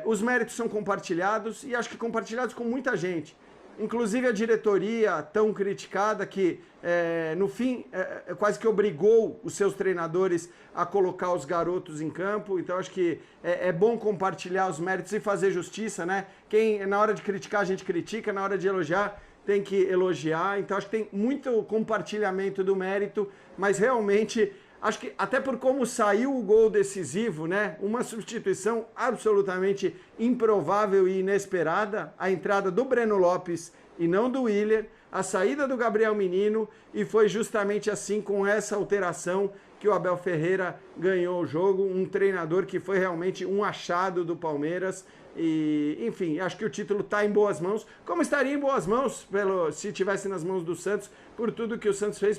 os méritos são compartilhados e acho que compartilhados com muita gente. Inclusive a diretoria tão criticada que, no fim, quase que obrigou os seus treinadores a colocar os garotos em campo. Então, acho que é bom compartilhar os méritos e fazer justiça, né? Na hora de criticar, a gente critica, na hora de elogiar, tem que elogiar. Então, acho que tem muito compartilhamento do mérito, mas realmente, acho que até por como saiu o gol decisivo, né? Uma substituição absolutamente improvável e inesperada, a entrada do Breno Lopes e não do Willer, a saída do Gabriel Menino, e foi justamente assim, com essa alteração, que o Abel Ferreira ganhou o jogo, um treinador que foi realmente um achado do Palmeiras. E, enfim, acho que o título está em boas mãos, como estaria em boas mãos se estivesse nas mãos do Santos, por tudo que o Santos fez,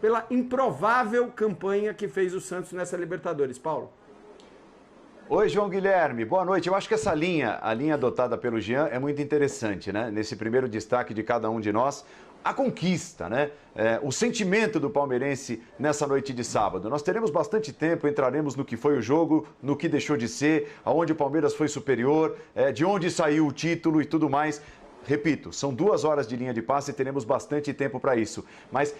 pela improvável campanha que fez o Santos nessa Libertadores. Paulo. Oi, João Guilherme, boa noite. Eu acho que essa linha, a linha adotada pelo Jean, é muito interessante, né? Nesse primeiro destaque de cada um de nós, a conquista, né? O sentimento do palmeirense nessa noite de sábado. Nós teremos bastante tempo, entraremos no que foi o jogo, no que deixou de ser, aonde o Palmeiras foi superior, de onde saiu o título e tudo mais. Repito, são 2 horas de linha de passe e teremos bastante tempo para isso. Mas,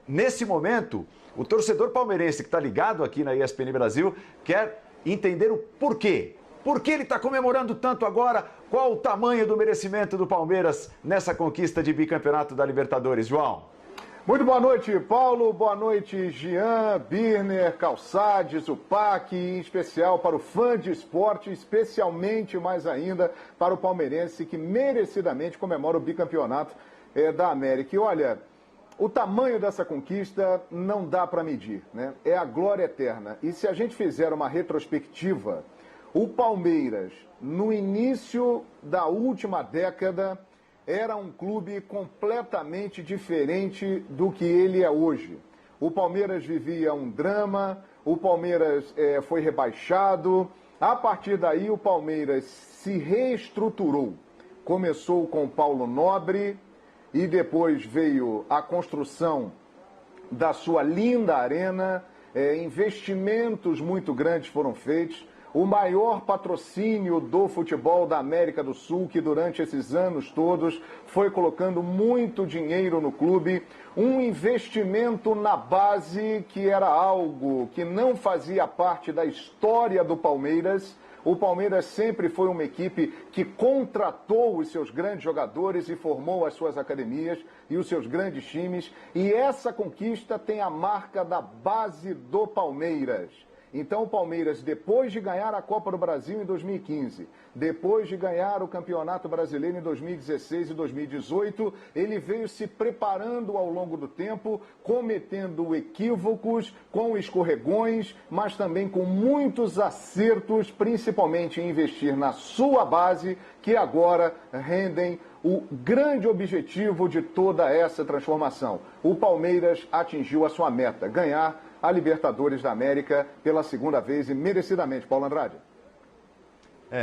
nesse momento, o torcedor palmeirense que está ligado aqui na ESPN Brasil quer entender o porquê. Por que ele está comemorando tanto agora? Qual o tamanho do merecimento do Palmeiras nessa conquista de bicampeonato da Libertadores, João? Muito boa noite, Paulo. Boa noite, Jean, Birner, Calçades, Zupac, em especial para o fã de esporte, especialmente mais ainda para o palmeirense que merecidamente comemora o bicampeonato da América. E olha, o tamanho dessa conquista não dá para medir, né? É a glória eterna. E se a gente fizer uma retrospectiva, o Palmeiras, no início da última década, era um clube completamente diferente do que ele é hoje. O Palmeiras vivia um drama, o Palmeiras foi rebaixado. A partir daí, o Palmeiras se reestruturou. Começou com o Paulo Nobre e depois veio a construção da sua linda arena. Investimentos muito grandes foram feitos. O maior patrocínio do futebol da América do Sul, que durante esses anos todos foi colocando muito dinheiro no clube, um investimento na base que era algo que não fazia parte da história do Palmeiras. O Palmeiras sempre foi uma equipe que contratou os seus grandes jogadores e formou as suas academias e os seus grandes times. E essa conquista tem a marca da base do Palmeiras. Então o Palmeiras, depois de ganhar a Copa do Brasil em 2015, depois de ganhar o Campeonato Brasileiro em 2016 e 2018, ele veio se preparando ao longo do tempo, cometendo equívocos, com escorregões, mas também com muitos acertos, principalmente em investir na sua base, que agora rendem o grande objetivo de toda essa transformação. O Palmeiras atingiu a sua meta, ganhar a Libertadores da América pela segunda vez e merecidamente. Paulo Andrade.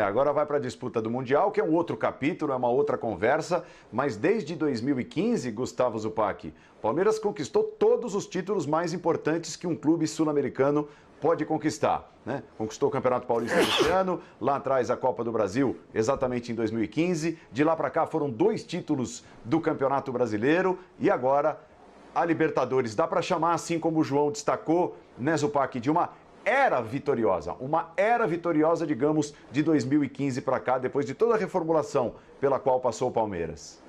Agora vai para a disputa do Mundial, que é um outro capítulo, é uma outra conversa, mas desde 2015, Gustavo Zupac, o Palmeiras conquistou todos os títulos mais importantes que um clube sul-americano pode conquistar, né? Conquistou o Campeonato Paulista esse ano, lá atrás a Copa do Brasil, exatamente em 2015, de lá para cá foram 2 títulos do Campeonato Brasileiro e agora a Libertadores. Dá para chamar, assim como o João destacou, né, Zupac, de uma era vitoriosa, digamos, de 2015 para cá, depois de toda a reformulação pela qual passou o Palmeiras.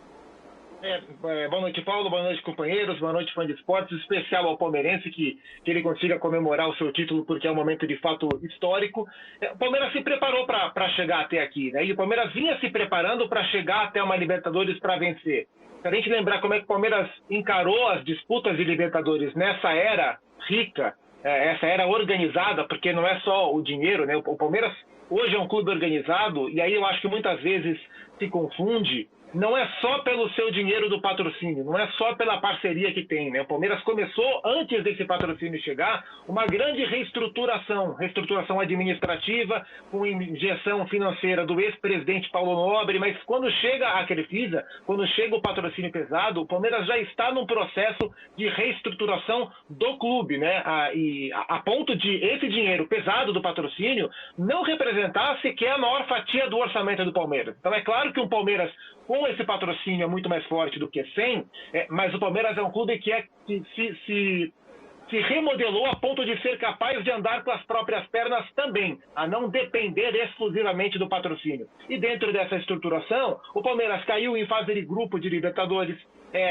Boa noite, Paulo, boa noite, companheiros, boa noite, fã de esportes, especial ao palmeirense que ele consiga comemorar o seu título, porque é um momento de fato histórico. O Palmeiras se preparou para chegar até aqui, né? E o Palmeiras vinha se preparando para chegar até uma Libertadores para vencer. Se a gente lembrar como é que o Palmeiras encarou as disputas de Libertadores nessa era rica, essa era organizada, porque não é só o dinheiro, né? O Palmeiras hoje é um clube organizado, e aí eu acho que muitas vezes se confunde não é só pelo seu dinheiro do patrocínio, não é só pela parceria que tem, né? O Palmeiras começou, antes desse patrocínio chegar, uma grande reestruturação administrativa, com injeção financeira do ex-presidente Paulo Nobre, mas quando chega a Crefisa, quando chega o patrocínio pesado, o Palmeiras já está num processo de reestruturação do clube, né? A ponto de esse dinheiro pesado do patrocínio não representar sequer a maior fatia do orçamento do Palmeiras. Então é claro que um Palmeiras com esse patrocínio é muito mais forte do que sem, mas o Palmeiras é um clube que se remodelou a ponto de ser capaz de andar com as próprias pernas também, a não depender exclusivamente do patrocínio. E dentro dessa estruturação, o Palmeiras caiu em fase de grupo de Libertadores,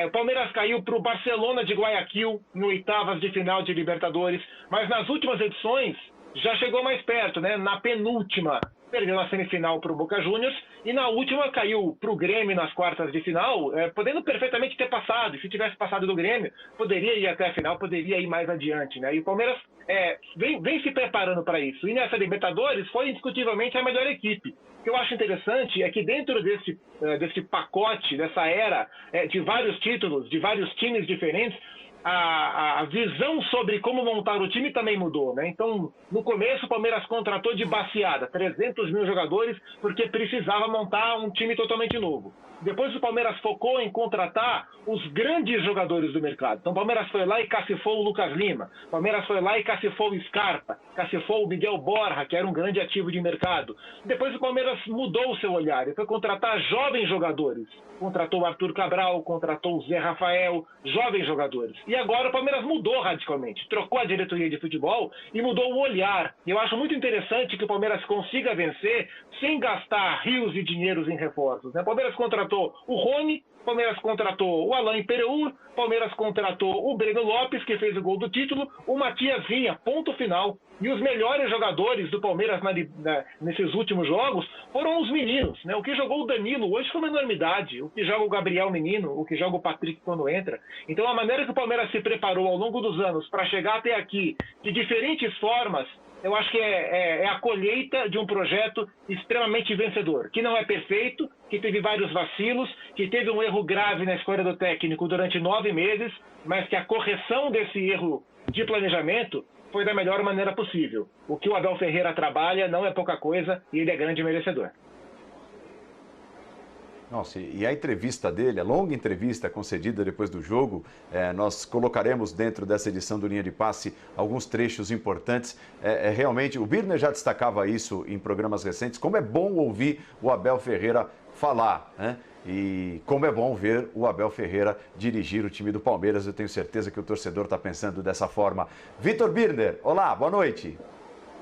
o Palmeiras caiu para o Barcelona de Guayaquil, em oitavas de final de Libertadores, mas nas últimas edições já chegou mais perto, né? Na penúltima, perdeu na semifinal para o Boca Juniors e na última caiu para o Grêmio nas quartas de final, podendo perfeitamente ter passado. E se tivesse passado do Grêmio, poderia ir até a final, poderia ir mais adiante, né? E o Palmeiras vem se preparando para isso. E nessa Libertadores foi indiscutivelmente a melhor equipe. O que eu acho interessante é que dentro desse pacote, dessa era de vários títulos, de vários times diferentes, a visão sobre como montar o time também mudou, né? Então, no começo, o Palmeiras contratou de baseada 300 mil jogadores porque precisava montar um time totalmente novo. Depois o Palmeiras focou em contratar os grandes jogadores do mercado. Então o Palmeiras foi lá e cacifou o Lucas Lima. O Palmeiras foi lá e cacifou o Scarpa. Cacifou o Miguel Borja, que era um grande ativo de mercado. Depois o Palmeiras mudou o seu olhar e foi contratar jovens jogadores. Contratou o Arthur Cabral, contratou o Zé Rafael, jovens jogadores. E agora o Palmeiras mudou radicalmente. Trocou a diretoria de futebol e mudou o olhar. E eu acho muito interessante que o Palmeiras consiga vencer sem gastar rios de dinheiros em reforços, né? O Palmeiras contratou o Rony, o Palmeiras contratou o Alain Pereur, o Palmeiras contratou o Breno Lopes, que fez o gol do título, o Matias Vinha, ponto final. E os melhores jogadores do Palmeiras nesses últimos jogos foram os meninos, né? O que jogou o Danilo hoje foi uma enormidade, o que joga o Gabriel Menino, o que joga o Patrick quando entra. Então a maneira que o Palmeiras se preparou ao longo dos anos para chegar até aqui, de diferentes formas, eu acho que é a colheita de um projeto extremamente vencedor, que não é perfeito, que teve vários vacilos, que teve um erro grave na escolha do técnico durante 9 meses, mas que a correção desse erro de planejamento foi da melhor maneira possível. O que o Abel Ferreira trabalha não é pouca coisa e ele é grande merecedor. Nossa, e a entrevista dele, a longa entrevista concedida depois do jogo, nós colocaremos dentro dessa edição do Linha de Passe alguns trechos importantes. Realmente, o Birner já destacava isso em programas recentes, como é bom ouvir o Abel Ferreira falar, né? E como é bom ver o Abel Ferreira dirigir o time do Palmeiras. Eu tenho certeza que o torcedor está pensando dessa forma. Vitor Birner, olá, boa noite.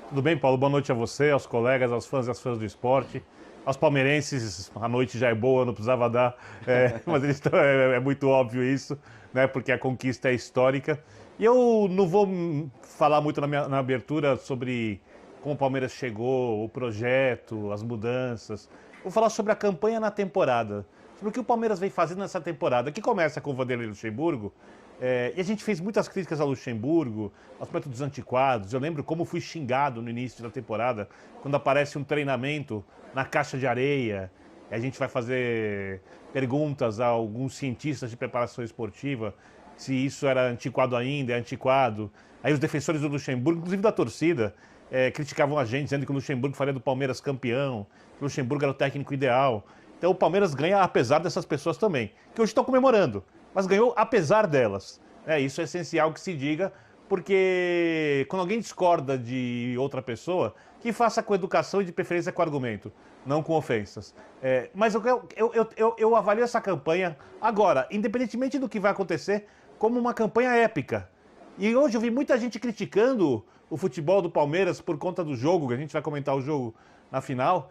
Tudo bem, Paulo? Boa noite a você, aos colegas, aos fãs e às fãs do esporte. Aos palmeirenses, a noite já é boa, não precisava dar, mas é muito óbvio isso, né? Porque a conquista é histórica. E eu não vou falar muito na abertura sobre como o Palmeiras chegou, o projeto, as mudanças. Vou falar sobre a campanha na temporada, sobre o que o Palmeiras vem fazendo nessa temporada, que começa com o Vanderlei Luxemburgo. E a gente fez muitas críticas ao Luxemburgo, aos métodos antiquados. Eu lembro como fui xingado no início da temporada, quando aparece um treinamento na caixa de areia. A gente vai fazer perguntas a alguns cientistas de preparação esportiva, se isso era antiquado ainda, é antiquado. Aí os defensores do Luxemburgo, inclusive da torcida, criticavam a gente, dizendo que o Luxemburgo faria do Palmeiras campeão, que o Luxemburgo era o técnico ideal. Então o Palmeiras ganha apesar dessas pessoas também, que hoje estão comemorando, mas ganhou apesar delas. Isso é essencial que se diga, porque quando alguém discorda de outra pessoa, que faça com educação e de preferência com argumento, não com ofensas. Mas eu avalio essa campanha agora, independentemente do que vai acontecer, como uma campanha épica. E hoje eu vi muita gente criticando o futebol do Palmeiras por conta do jogo, que a gente vai comentar o jogo na final,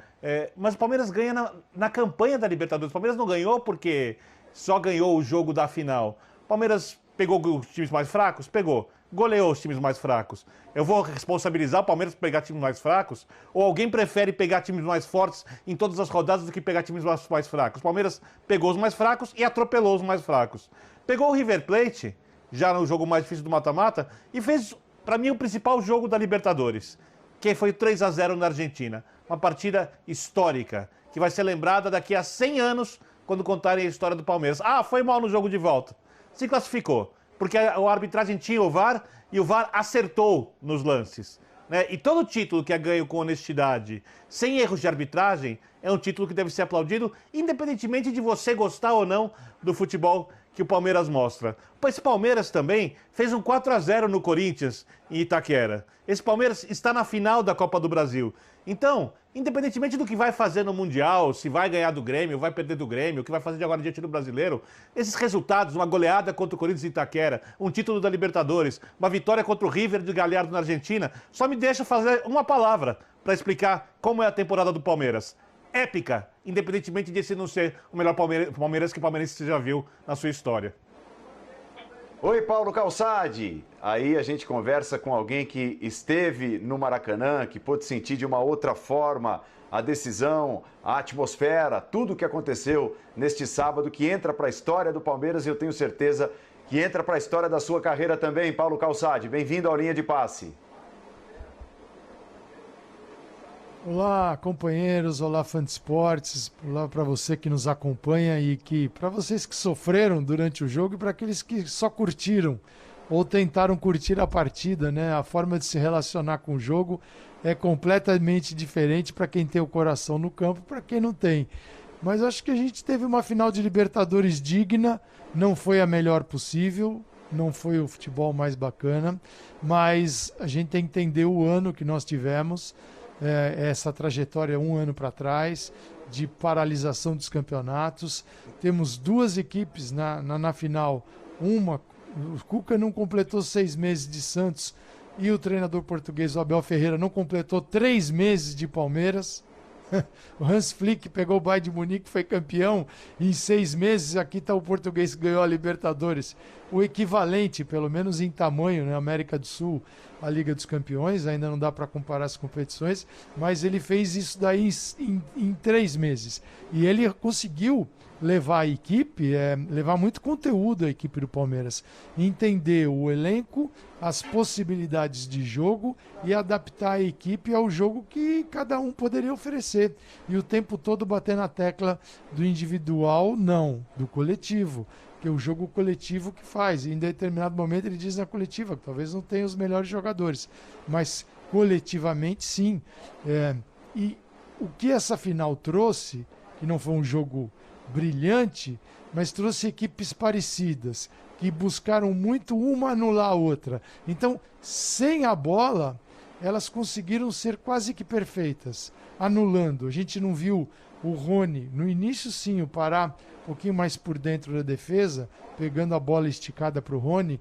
mas o Palmeiras ganha na campanha da Libertadores. O Palmeiras não ganhou porque só ganhou o jogo da final. O Palmeiras pegou os times mais fracos? Pegou. Goleou os times mais fracos. Eu vou responsabilizar o Palmeiras por pegar times mais fracos? Ou alguém prefere pegar times mais fortes em todas as rodadas do que pegar times mais fracos? O Palmeiras pegou os mais fracos e atropelou os mais fracos. Pegou o River Plate, já no jogo mais difícil do mata-mata, e fez, para mim, o principal jogo da Libertadores, que foi 3-0 na Argentina. Uma partida histórica, que vai ser lembrada daqui a 100 anos quando contarem a história do Palmeiras. Ah, foi mal no jogo de volta. Se classificou, porque a arbitragem tinha o VAR e o VAR acertou nos lances. Né? E todo título que é ganho com honestidade, sem erros de arbitragem, é um título que deve ser aplaudido, independentemente de você gostar ou não do futebol que o Palmeiras mostra. Esse Palmeiras também fez um 4-0 no Corinthians, em Itaquera. Esse Palmeiras está na final da Copa do Brasil. Então, independentemente do que vai fazer no Mundial, se vai ganhar do Grêmio, vai perder do Grêmio, o que vai fazer de agora diante do Brasileiro, esses resultados, uma goleada contra o Corinthians em Itaquera, um título da Libertadores, uma vitória contra o River de Galhardo na Argentina, só me deixa fazer uma palavra para explicar como é a temporada do Palmeiras. Épica, independentemente de esse não ser o melhor Palmeiras que o palmeirense já viu na sua história. Oi, Paulo Calçade. Aí a gente conversa com alguém que esteve no Maracanã, que pôde sentir de uma outra forma a decisão, a atmosfera, tudo o que aconteceu neste sábado, que entra para a história do Palmeiras e eu tenho certeza que entra para a história da sua carreira também, Paulo Calçade. Bem-vindo ao Linha de Passe. Olá, companheiros, olá, fã de esportes, olá para você que nos acompanha e que para vocês que sofreram durante o jogo e para aqueles que só curtiram ou tentaram curtir a partida, né? A forma de se relacionar com o jogo é completamente diferente para quem tem o coração no campo, para quem não tem. Mas acho que a gente teve uma final de Libertadores digna, não foi a melhor possível, não foi o futebol mais bacana, mas a gente tem que entender o ano que nós tivemos. Essa trajetória um ano para trás, de paralisação dos campeonatos. Temos duas equipes na final. O Cuca não completou 6 meses de Santos e o treinador português, o Abel Ferreira, não completou 3 meses de Palmeiras. O Hans Flick pegou o Bayern de Munique, foi campeão em 6 meses. Aqui está o português que ganhou a Libertadores. O equivalente, pelo menos em tamanho, né? América do Sul, a Liga dos Campeões, ainda não dá para comparar as competições, mas ele fez isso daí em 3 meses. E ele conseguiu levar a equipe, levar muito conteúdo à equipe do Palmeiras, entender o elenco, as possibilidades de jogo e adaptar a equipe ao jogo que cada um poderia oferecer. E o tempo todo bater na tecla do individual, não, do coletivo. Que é o jogo coletivo que faz. E em determinado momento ele diz na coletiva que talvez não tenha os melhores jogadores, mas coletivamente sim. E o que essa final trouxe, que não foi um jogo brilhante, mas trouxe equipes parecidas, que buscaram muito uma anular a outra. Então, sem a bola, elas conseguiram ser quase que perfeitas, anulando. A gente não viu o Rony, no início sim, o Pará um pouquinho mais por dentro da defesa, pegando a bola esticada para o Rony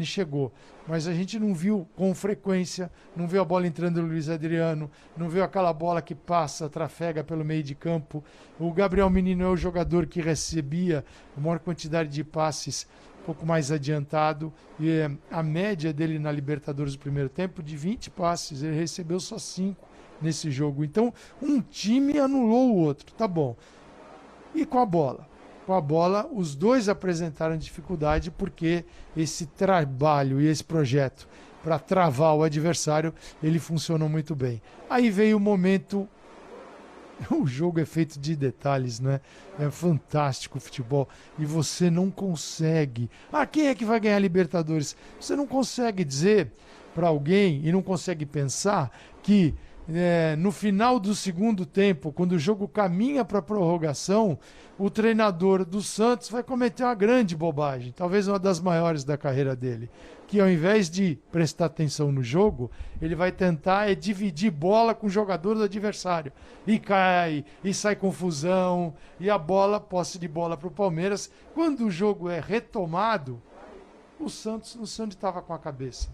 chegou. Mas a gente não viu com frequência, não viu a bola entrando no Luiz Adriano, não viu aquela bola que passa, trafega pelo meio de campo. O Gabriel Menino é o jogador que recebia a maior quantidade de passes um pouco mais adiantado. E a média dele na Libertadores do primeiro tempo, de 20 passes, ele recebeu só 5 nesse jogo. Então, um time anulou o outro, tá bom. E com a bola? Com a bola, os dois apresentaram dificuldade porque esse trabalho e esse projeto para travar o adversário, ele funcionou muito bem. Aí veio o momento, o jogo é feito de detalhes, né? É fantástico o futebol e você não consegue. Quem é que vai ganhar a Libertadores? Você não consegue dizer para alguém e não consegue pensar que no final do segundo tempo, quando o jogo caminha para a prorrogação, o treinador do Santos vai cometer uma grande bobagem, talvez uma das maiores da carreira dele, que ao invés de prestar atenção no jogo, ele vai tentar dividir bola com o jogador do adversário. E cai, e sai confusão, e a posse de bola para o Palmeiras. Quando o jogo é retomado, o Santos não sei onde estava com a cabeça.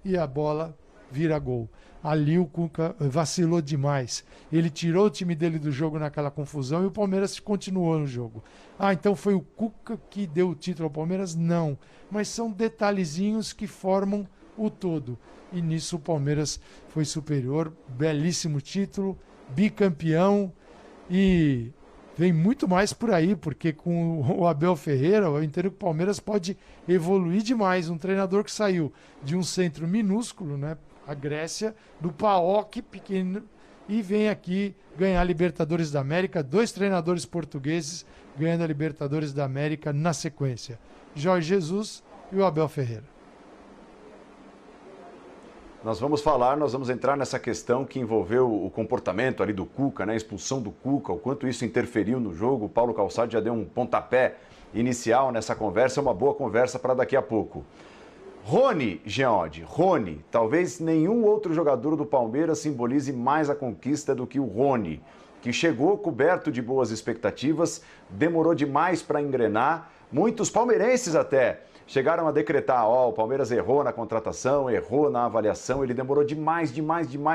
E a bola vira gol. Ali o Cuca vacilou demais. Ele tirou o time dele do jogo naquela confusão e o Palmeiras continuou no jogo. Então foi o Cuca que deu o título ao Palmeiras? Não. Mas são detalhezinhos que formam o todo. E nisso o Palmeiras foi superior. Belíssimo título, bicampeão e vem muito mais por aí, porque com o Abel Ferreira, eu entendo que o Palmeiras pode evoluir demais. Um treinador que saiu de um centro minúsculo, né? A Grécia, do PAOK pequeno, e vem aqui ganhar a Libertadores da América. 2 treinadores portugueses ganhando a Libertadores da América na sequência. Jorge Jesus e o Abel Ferreira. Nós vamos entrar nessa questão que envolveu o comportamento ali do Cuca, né? A expulsão do Cuca, o quanto isso interferiu no jogo. O Paulo Calçado já deu um pontapé inicial nessa conversa, é uma boa conversa para daqui a pouco. Rony, Geode, Rony, talvez nenhum outro jogador do Palmeiras simbolize mais a conquista do que o Rony, que chegou coberto de boas expectativas, demorou demais para engrenar, muitos palmeirenses até chegaram a decretar, o Palmeiras errou na contratação, errou na avaliação, ele demorou demais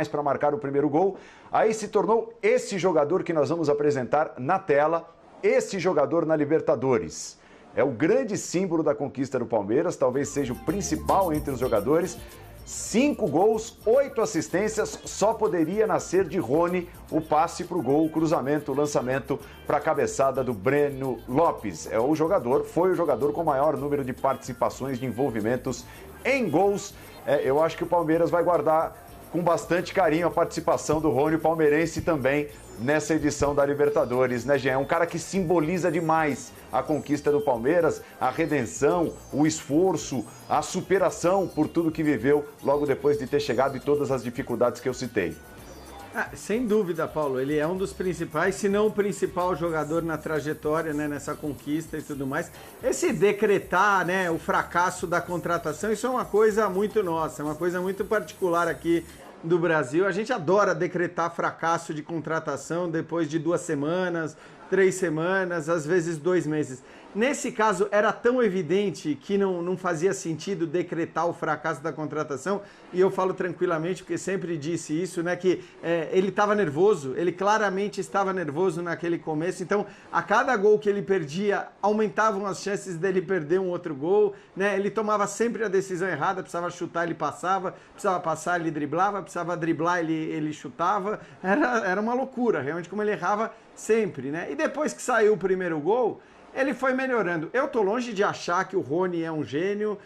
para marcar o primeiro gol, aí se tornou esse jogador que nós vamos apresentar na tela, esse jogador na Libertadores. É o grande símbolo da conquista do Palmeiras, talvez seja o principal entre os jogadores. 5 gols, 8 assistências, só poderia nascer de Rony o passe para o gol, o cruzamento, o lançamento para a cabeçada do Breno Lopes. Foi o jogador com maior número de participações, de envolvimentos em gols. Eu acho que o Palmeiras vai guardar com bastante carinho a participação do Rony, o palmeirense também, nessa edição da Libertadores, né, Jean? É um cara que simboliza demais a conquista do Palmeiras, a redenção, o esforço, a superação por tudo que viveu logo depois de ter chegado e todas as dificuldades que eu citei. Sem dúvida, Paulo, ele é um dos principais, se não o principal jogador na trajetória, né, nessa conquista e tudo mais. Esse decretar, né, o fracasso da contratação, isso é uma coisa muito nossa, é uma coisa muito particular aqui do Brasil. A gente adora decretar fracasso de contratação depois de 2 semanas, 3 semanas, às vezes 2 meses. Nesse caso, era tão evidente que não fazia sentido decretar o fracasso da contratação, e eu falo tranquilamente, porque sempre disse isso, né, que ele estava nervoso, ele claramente estava nervoso naquele começo, então a cada gol que ele perdia, aumentavam as chances dele perder um outro gol, né, ele tomava sempre a decisão errada, precisava chutar, ele passava, precisava passar, ele driblava, precisava driblar, ele chutava, era uma loucura, realmente, como ele errava sempre, né, e depois que saiu o primeiro gol, ele foi melhorando. Eu tô longe de achar que o Rony é um gênio,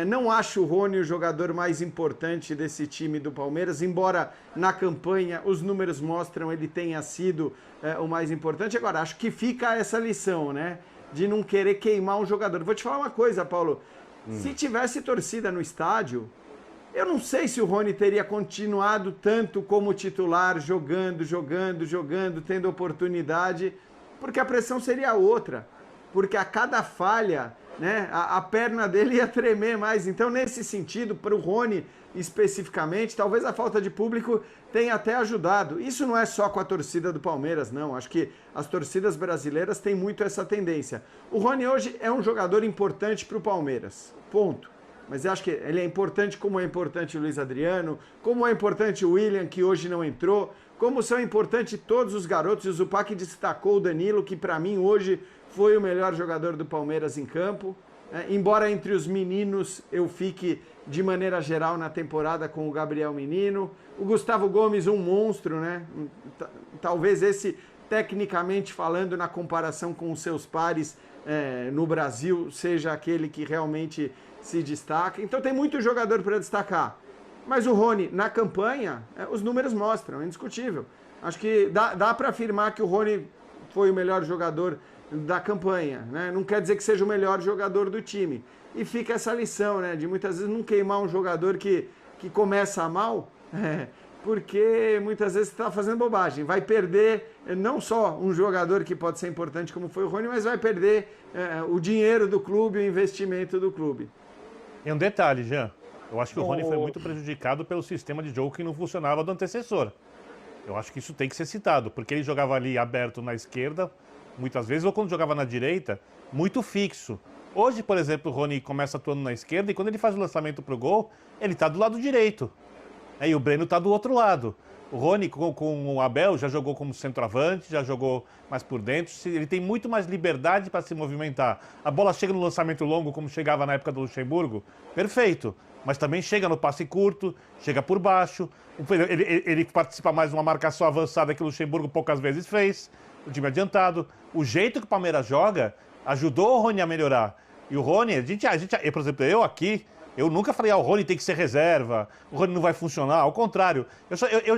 não acho o Rony o jogador mais importante desse time do Palmeiras, embora na campanha os números mostram ele tenha sido o mais importante. Agora, acho que fica essa lição, né, de não querer queimar um jogador. Vou te falar uma coisa, Paulo, se tivesse torcida no estádio, eu não sei se o Rony teria continuado tanto como titular, jogando, tendo oportunidade, porque a pressão seria outra. Porque a cada falha, né, a perna dele ia tremer mais. Então, nesse sentido, para o Rony especificamente, talvez a falta de público tenha até ajudado. Isso não é só com a torcida do Palmeiras, não. Acho que as torcidas brasileiras têm muito essa tendência. O Rony hoje é um jogador importante para o Palmeiras, ponto. Mas eu acho que ele é importante como é importante o Luiz Adriano, como é importante o William, que hoje não entrou, como são importantes todos os garotos. O Zupac destacou o Danilo, que para mim hoje foi o melhor jogador do Palmeiras em campo. Embora entre os meninos eu fique, de maneira geral, na temporada com o Gabriel Menino. O Gustavo Gomes, um monstro, né? Talvez esse, tecnicamente falando, na comparação com os seus pares no Brasil, seja aquele que realmente se destaca. Então tem muito jogador para destacar. Mas o Rony, na campanha, os números mostram, é indiscutível. Acho que dá para afirmar que o Rony foi o melhor jogador da campanha, né? Não quer dizer que seja o melhor jogador do time. E fica essa lição, né, de muitas vezes não queimar um jogador que começa mal, porque muitas vezes está fazendo bobagem. Vai perder não só um jogador que pode ser importante como foi o Rony, mas vai perder o dinheiro do clube, o investimento do clube. E um detalhe, Jean, eu acho que o Rony foi muito prejudicado pelo sistema de jogo que não funcionava do antecessor. Eu acho que isso tem que ser citado, porque ele jogava ali aberto na esquerda, muitas vezes, ou quando jogava na direita, muito fixo. Hoje, por exemplo, o Rony começa atuando na esquerda e quando ele faz o lançamento para o gol, ele está do lado direito. E o Breno está do outro lado. O Rony, com o Abel, já jogou como centroavante, já jogou mais por dentro. Ele tem muito mais liberdade para se movimentar. A bola chega no lançamento longo, como chegava na época do Luxemburgo, perfeito. Mas também chega no passe curto, chega por baixo. Ele participa mais de uma marcação avançada que o Luxemburgo poucas vezes fez. O time adiantado. O jeito que o Palmeiras joga ajudou o Rony a melhorar. E o Rony, por exemplo, eu aqui, Eu nunca falei, o Rony tem que ser reserva, o Rony não vai funcionar. Ao contrário,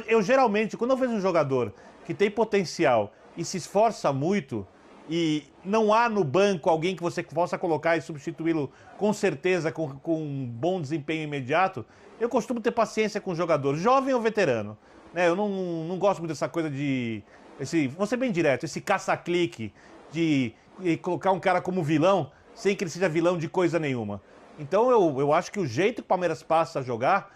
eu geralmente, quando eu vejo um jogador que tem potencial e se esforça muito, e não há no banco alguém que você possa colocar e substituí-lo com certeza, com um bom desempenho imediato, eu costumo ter paciência com o jogador, jovem ou veterano. Né? Eu não gosto muito dessa coisa de... vou ser bem direto, esse caça-clique de colocar um cara como vilão, sem que ele seja vilão de coisa nenhuma. Então eu acho que o jeito que o Palmeiras passa a jogar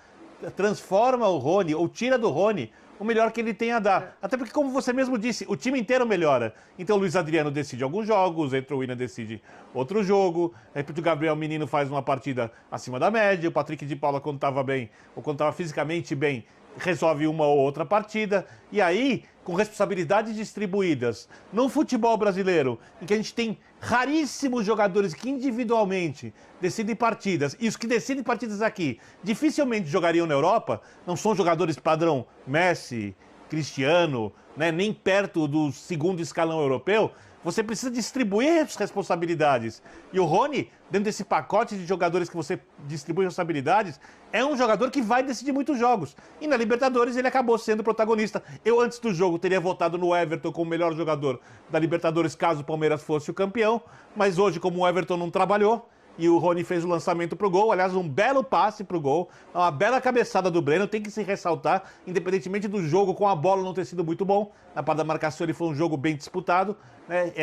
transforma o Rony, ou tira do Rony, o melhor que ele tem a dar. Até porque, como você mesmo disse, o time inteiro melhora. Então o Luiz Adriano decide alguns jogos, o Willian decide outro jogo, de repente o Gabriel Menino faz uma partida acima da média, o Patrick de Paula, quando estava bem, ou quando estava fisicamente bem, resolve uma ou outra partida. E aí, com responsabilidades distribuídas, no futebol brasileiro, em que a gente tem raríssimos jogadores que individualmente decidem partidas, e os que decidem partidas aqui dificilmente jogariam na Europa, não são jogadores padrão Messi, Cristiano, né, nem perto do segundo escalão europeu. Você precisa distribuir as responsabilidades. E o Rony, dentro desse pacote de jogadores que você distribui responsabilidades, é um jogador que vai decidir muitos jogos. E na Libertadores ele acabou sendo protagonista. Eu, antes do jogo, teria votado no Everton como o melhor jogador da Libertadores, caso o Palmeiras fosse o campeão. Mas hoje, como o Everton não trabalhou, e o Rony fez o lançamento pro gol, aliás, um belo passe pro gol, uma bela cabeçada do Breno, tem que se ressaltar, independentemente do jogo com a bola não ter sido muito bom, na parte da marcação ele foi um jogo bem disputado, né?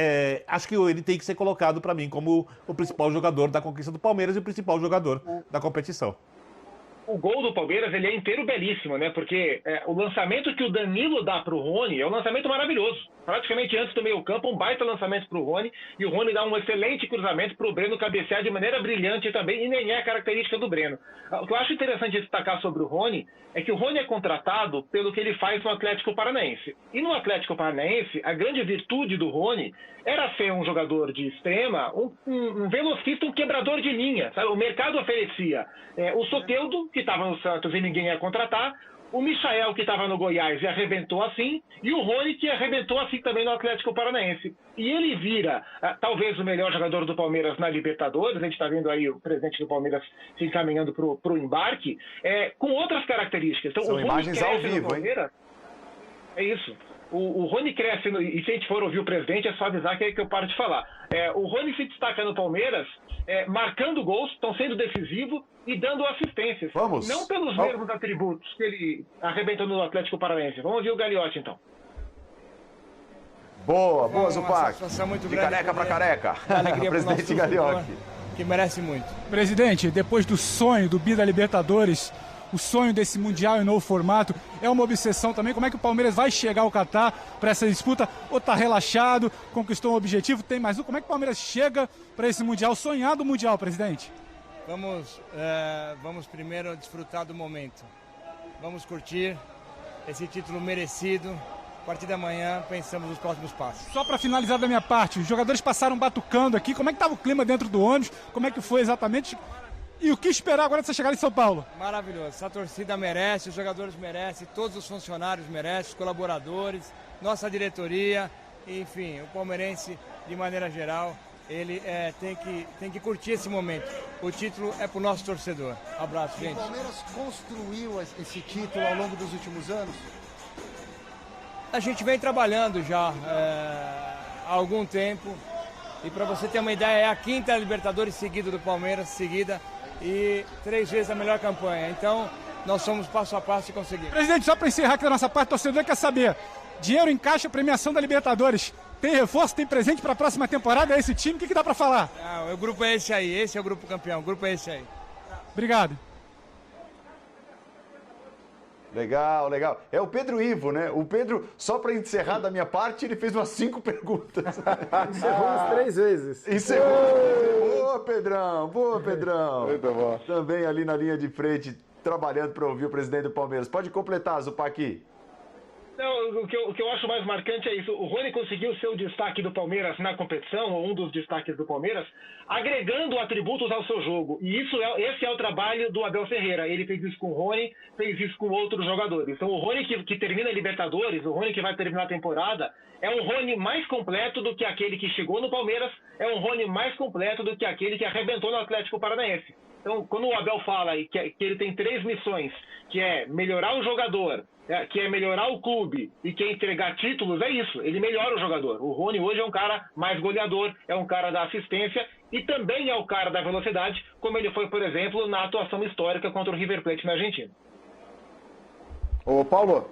Acho que ele tem que ser colocado para mim como o principal jogador da conquista do Palmeiras e o principal jogador da competição. O gol do Palmeiras, ele é inteiro belíssimo, né? Porque o lançamento que o Danilo dá pro Rony é um lançamento maravilhoso. Praticamente antes do meio-campo, um baita lançamento pro Rony, e o Rony dá um excelente cruzamento pro Breno cabecear de maneira brilhante também, e nem é característica do Breno. O que eu acho interessante destacar sobre o Rony é que o Rony é contratado pelo que ele faz no Atlético Paranaense. E no Atlético Paranaense, a grande virtude do Rony era ser um jogador de extrema, um velocista, um quebrador de linha. Sabe? O mercado oferecia o Soteldo, que estava no Santos e ninguém ia contratar, o Michael, que estava no Goiás e arrebentou assim, e o Rony, que arrebentou assim também no Atlético Paranaense. E ele vira, talvez, o melhor jogador do Palmeiras na Libertadores. A gente está vendo aí o presidente do Palmeiras se encaminhando para o embarque, com outras características. Então, são o Rony imagens ao vivo, hein? É isso. O Rony cresce, e se a gente for ouvir o presidente, é só avisar que é que eu paro de falar. O Rony se destaca no Palmeiras, marcando gols, estão sendo decisivo e dando assistências. Vamos. Não pelos mesmos atributos que ele arrebentou no Atlético Paranaense. Vamos ouvir o Gagliotti, então. Boa, Zupac. De careca para careca. Presidente Gagliotti. Que merece muito. Presidente, depois do sonho do bi da Libertadores, o sonho desse Mundial em novo formato, é uma obsessão também. Como é que o Palmeiras vai chegar ao Catar para essa disputa? Ou está relaxado, conquistou um objetivo, tem mais um? Como é que o Palmeiras chega para esse Mundial, sonhado Mundial, presidente? Vamos primeiro desfrutar do momento. Vamos curtir esse título merecido. A partir da manhã, pensamos nos próximos passos. Só para finalizar da minha parte, os jogadores passaram batucando aqui. Como é que estava o clima dentro do ônibus? Como é que foi exatamente? E o que esperar agora dessa chegada em São Paulo? Maravilhoso. Essa torcida merece, os jogadores merecem, todos os funcionários merecem, os colaboradores, nossa diretoria, enfim, o palmeirense, de maneira geral, ele tem que curtir esse momento. O título é para o nosso torcedor. Abraço, gente. O Palmeiras construiu esse título ao longo dos últimos anos? A gente vem trabalhando já há algum tempo. E para você ter uma ideia, é a 5ª Libertadores seguida do Palmeiras, seguida, e 3 vezes a melhor campanha. Então, nós somos passo a passo e conseguimos. Presidente, só para encerrar aqui da nossa parte, o torcedor quer saber, dinheiro em caixa, premiação da Libertadores, tem reforço, tem presente para a próxima temporada? É esse time? O que dá para falar? O grupo é esse aí, esse é o grupo campeão, o grupo é esse aí. Obrigado. Legal. É o Pedro Ivo, né? O Pedro, só para encerrar da minha parte, ele fez umas 5 perguntas. Encerrou umas 3 vezes. Boa, Pedrão. Muito bom. Também ali na linha de frente, trabalhando para ouvir o presidente do Palmeiras. Pode completar, Zupac. Não, o que eu acho mais marcante é isso. O Rony conseguiu ser o destaque do Palmeiras na competição, ou um dos destaques do Palmeiras, agregando atributos ao seu jogo. E esse é o trabalho do Abel Ferreira. Ele fez isso com o Rony, fez isso com outros jogadores. Então o Rony que termina a Libertadores, o Rony que vai terminar a temporada, é um Rony mais completo do que aquele que chegou no Palmeiras, é um Rony mais completo do que aquele que arrebentou no Atlético Paranaense. Então, quando o Abel fala que ele tem 3 missões, que é melhorar o jogador, que é melhorar o clube e que é entregar títulos, é isso. Ele melhora o jogador. O Rony hoje é um cara mais goleador, é um cara da assistência e também é o cara da velocidade, como ele foi, por exemplo, na atuação histórica contra o River Plate na Argentina. Ô, Paulo.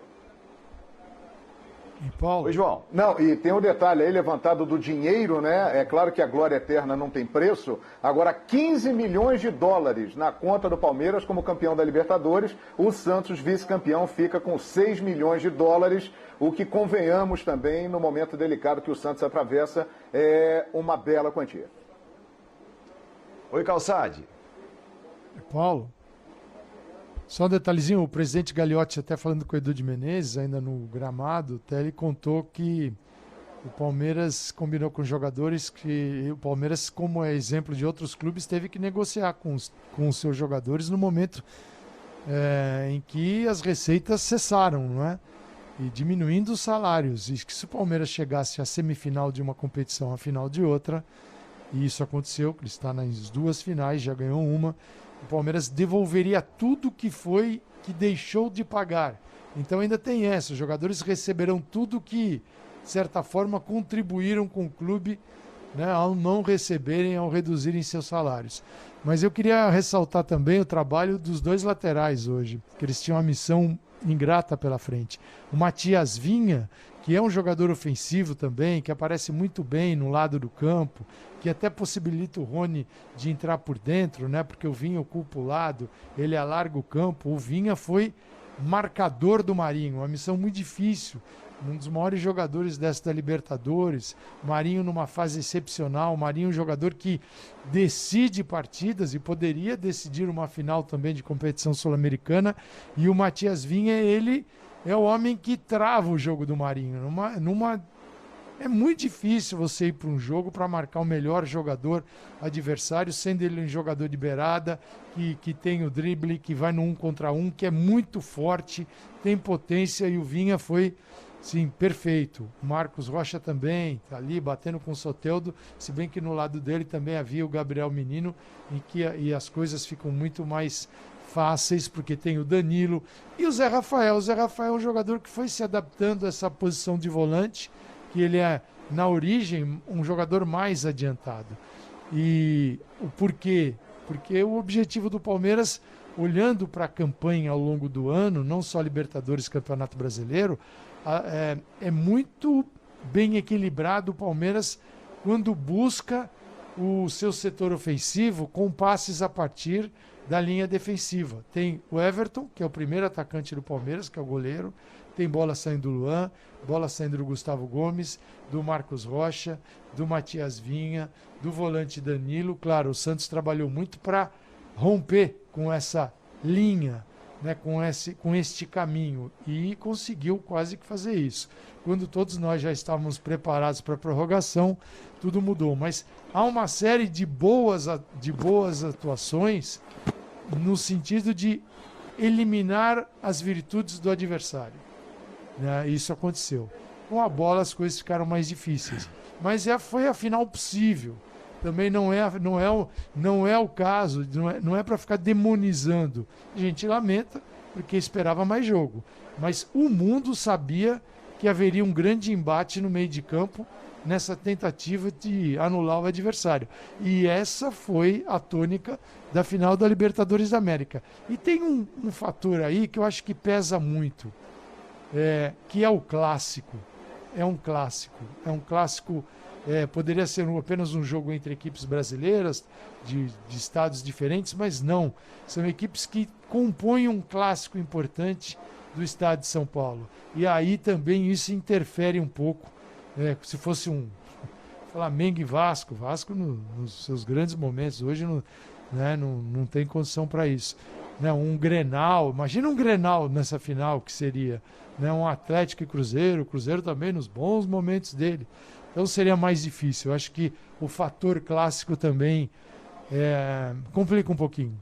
E Paulo? Oi, João. Não, e tem um detalhe aí levantado do dinheiro, né? É claro que a glória eterna não tem preço. Agora, 15 milhões de dólares na conta do Palmeiras como campeão da Libertadores. O Santos, vice-campeão, fica com 6 milhões de dólares. O que, convenhamos também, no momento delicado que o Santos atravessa, é uma bela quantia. Oi, Calçade. Paulo? Só um detalhezinho, o presidente Gagliotti, até falando com o Edu de Menezes, ainda no gramado, até ele contou que o Palmeiras combinou com os jogadores que o Palmeiras, como é exemplo de outros clubes, teve que negociar com os seus jogadores no momento em que as receitas cessaram, não é? E diminuindo os salários. E que se o Palmeiras chegasse à semifinal de uma competição, à final de outra, e isso aconteceu, que ele está nas 2 finais, já ganhou uma, o Palmeiras devolveria tudo que deixou de pagar. Então ainda tem essa, os jogadores receberão tudo que, de certa forma, contribuíram com o clube, né, ao não receberem, ao reduzirem seus salários. Mas eu queria ressaltar também o trabalho dos 2 laterais hoje, que eles tinham uma missão ingrata pela frente. O Matias Vinha, que é um jogador ofensivo também, que aparece muito bem no lado do campo, que até possibilita o Rony de entrar por dentro, né? Porque o Vinha ocupa o lado, ele alarga o campo. O Vinha foi marcador do Marinho, uma missão muito difícil, um dos maiores jogadores desta Libertadores. Marinho numa fase excepcional, Marinho um jogador que decide partidas e poderia decidir uma final também de competição sul-americana. E o Matias Vinha, ele é o homem que trava o jogo do Marinho. É muito difícil você ir para um jogo para marcar o melhor jogador adversário, sendo ele um jogador de beirada, que tem o drible, que vai no 1 contra 1, que é muito forte, tem potência, e o Vinha foi, sim, perfeito. O Marcos Rocha também está ali batendo com o Soteldo, se bem que no lado dele também havia o Gabriel Menino, e as coisas ficam muito mais fáceis, porque tem o Danilo e o Zé Rafael. O Zé Rafael é um jogador que foi se adaptando a essa posição de volante, que ele é, na origem, um jogador mais adiantado. E o porquê? Porque o objetivo do Palmeiras, olhando para a campanha ao longo do ano, não só Libertadores, Campeonato Brasileiro, é muito bem equilibrado o Palmeiras quando busca o seu setor ofensivo com passes a partir da linha defensiva. Tem o Everton, que é o primeiro atacante do Palmeiras, que é o goleiro, tem bola saindo do Luan, bola saindo do Gustavo Gomes, do Marcos Rocha, do Matias Vinha, do volante Danilo. Claro, o Santos trabalhou muito para romper com essa linha, né, com este caminho, e conseguiu quase que fazer isso. Quando todos nós já estávamos preparados para a prorrogação, tudo mudou. Mas há uma série de boas atuações no sentido de eliminar as virtudes do adversário. Isso aconteceu. Com a bola as coisas ficaram mais difíceis. Mas foi a final possível. Também não é o caso, não é para ficar demonizando. A gente lamenta, porque esperava mais jogo. Mas o mundo sabia que haveria um grande embate no meio de campo nessa tentativa de anular o adversário. E essa foi a tônica da final da Libertadores da América. E tem um fator aí que eu acho que pesa muito, que é o clássico. É um clássico, poderia ser apenas um jogo entre equipes brasileiras, de estados diferentes, mas não. São equipes que compõem um clássico importante do estado de São Paulo. E aí também isso interfere um pouco. Se fosse um Flamengo e Vasco nos seus grandes momentos, hoje não tem condição para isso. Um Grenal, imagina um Grenal nessa final, que seria um Atlético e Cruzeiro, o Cruzeiro também nos bons momentos dele. Então seria mais difícil. Eu acho que o fator clássico também complica um pouquinho.